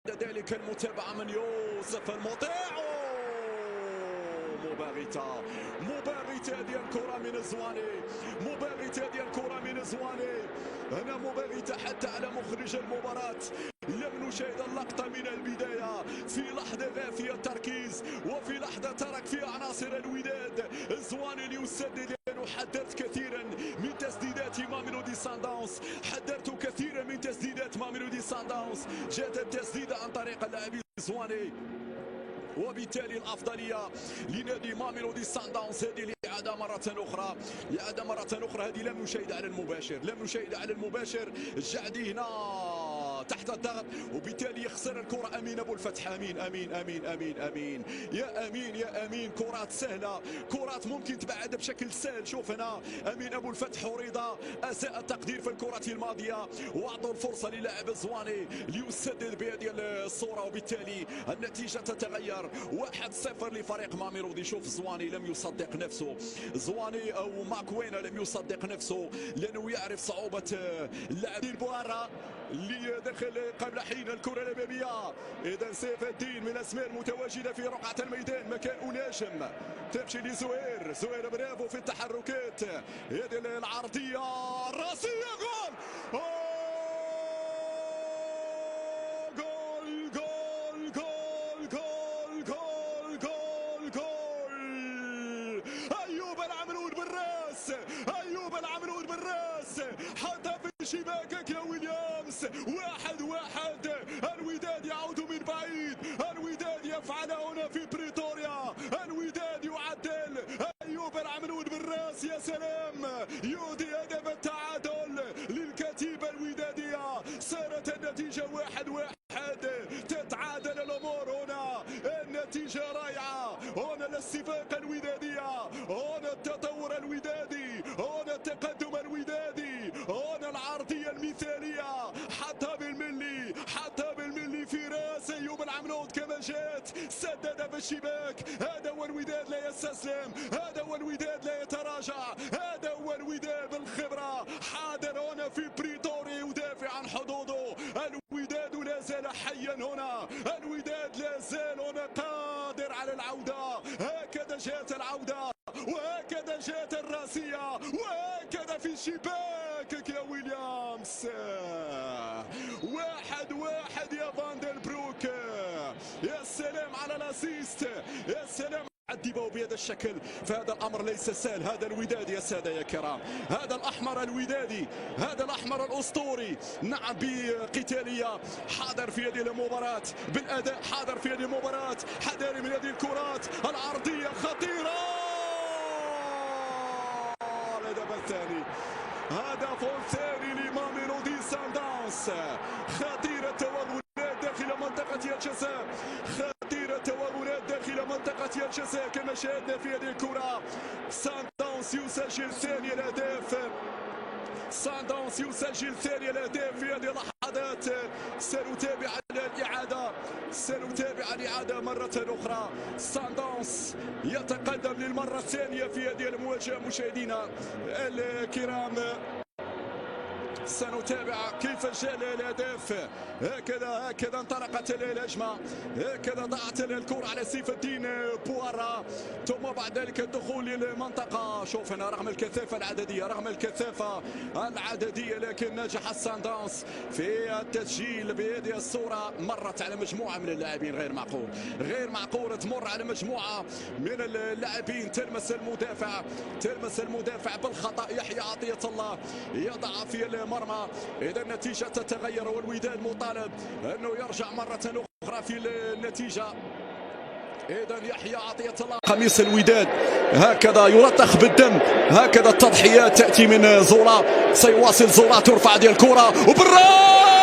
ذلك المتابعة من يوسف المطيع. مباغتة ديال الكرة من الزواني، مباغتة ديال الكرة من الزواني. أنا مباغتة حتى على مخرج المباراة. لم نشاهد اللقطة من البداية في لحظة فيها التركيز وفي لحظة ترك فيها عناصر الوداد الزواني ليسدد. لأنه حذرت كثيرا من تسديدات ماميلودي سانداونز، حذرت كثيرا من تسديدات ماميلودي سانداونز. جاءت التسديدة عن طريق اللاعب الزواني وبالتالي الافضليه لنادي ماميلودي سانداونز. هذه الاعاده مره اخرى، الاعاده مره اخرى. هذه لم نشاهدها على المباشر، لم نشاهدها على المباشر. الجعدي هنا تحت الضغط وبالتالي يخسر الكره. امين ابو الفتح، امين امين امين امين امين يا امين يا امين. كرات سهله، كرات ممكن تبعد بشكل سهل. شوف هنا امين ابو الفتح ورضا اساء التقدير في الكره الماضيه واعطوا الفرصه للاعب الزواني ليسدد بهذه الصوره وبالتالي النتيجه تتغير. 1-0 لفريق ماميلودي. شوف زواني لم يصدق نفسه، زواني او ماكوينا لم يصدق نفسه لانه يعرف صعوبه اللاعب البوارا اللي دخل قبل حين الكره الاماميه. اذا سيف الدين من الاسماء المتواجده في رقعه الميدان مكان ناجم. تمشي لزهير، زهير برافو في التحركات. هذه العرضيه الراسيه جول. أيوب العمرود بالراس حتى في شباكك يا ويليامز. 1-1. الوداد يعود من بعيد، الوداد يفعل هنا في بريتوريا، الوداد يعدل. أيوب العمرود بالراس يا سلام، يودي هدف التعادل للكتيبة الودادية. صارت النتيجة 1-1. تتعادل الأمور هنا، النتيجة رائعة هنا. الاستفاقة الودادية هنا، التطور الودادي هنا، التقدم الودادي هنا، العرضية المثالية حتى بالملي، حتى بالملي في راس أيوب العمرود كما جات سدد في الشباك. هذا هو الوداد لا يستسلم، هذا هو الوداد لا يتراجع، هذا هو الوداد بالخبرة. حاضر هنا في بريتوري يدافع عن حدوده. الوداد لا زال حيا هنا، الوداد لا زال هنا قادر على العودة. هكذا جاءت العودة وهكذا جاءت الراسية وهكذا في شباكك يا ويليامز. 1-1 يا فاندر بروك. يا سلام على الاسيست، يا سلام. عذبوا بهذا الشكل فهذا الامر ليس سهل. هذا الوداد يا ساده يا كرام، هذا الاحمر الودادي، هذا الاحمر الاسطوري. نعم بقتاليه، حاضر في هذه المباراه بالاداء، حاضر في هذه المباراه، حذاري من هذه الكرات العرضيه خطيره. الهدف الثاني، هدف ثاني لماميلودي سانداونز. خطيره التوغلات داخل منطقه الجزاء، خطيره التوغلات داخل منطقة الجزاء كما شاهدنا في هذه الكرة. سانداونز يسجل ثاني الأهداف، سانداونز يسجل ثاني الأهداف في هذه اللحظات. سنتابع الإعادة، سنتابع الإعادة مرة أخرى. سانداونز يتقدم للمرة الثانية في هذه المواجهة مشاهدينا الكرام. سنتابع كيف جاء الاهداف. هكذا انطلقت الهجمه، هكذا ضاعت الكره على سيف الدين بوارا، ثم بعد ذلك الدخول للمنطقه. شوف هنا رغم الكثافه العدديه، رغم الكثافه العدديه لكن نجح السانداونز في التسجيل بهذه الصوره. مرت على مجموعه من اللاعبين، غير معقول، غير معقول تمر على مجموعه من اللاعبين تلمس المدافع، تلمس المدافع بالخطا. يحيى عطيه الله يضع في المرمى. إذا النتيجة تتغير والوداد مطالب أنه يرجع مرة أخرى في النتيجة. إذا يحيى عطية الله قميص الوداد هكذا يلطخ بالدم، هكذا التضحيات تأتي من زولا. سيواصل زولا، ترفع ديال الكرة وبالراس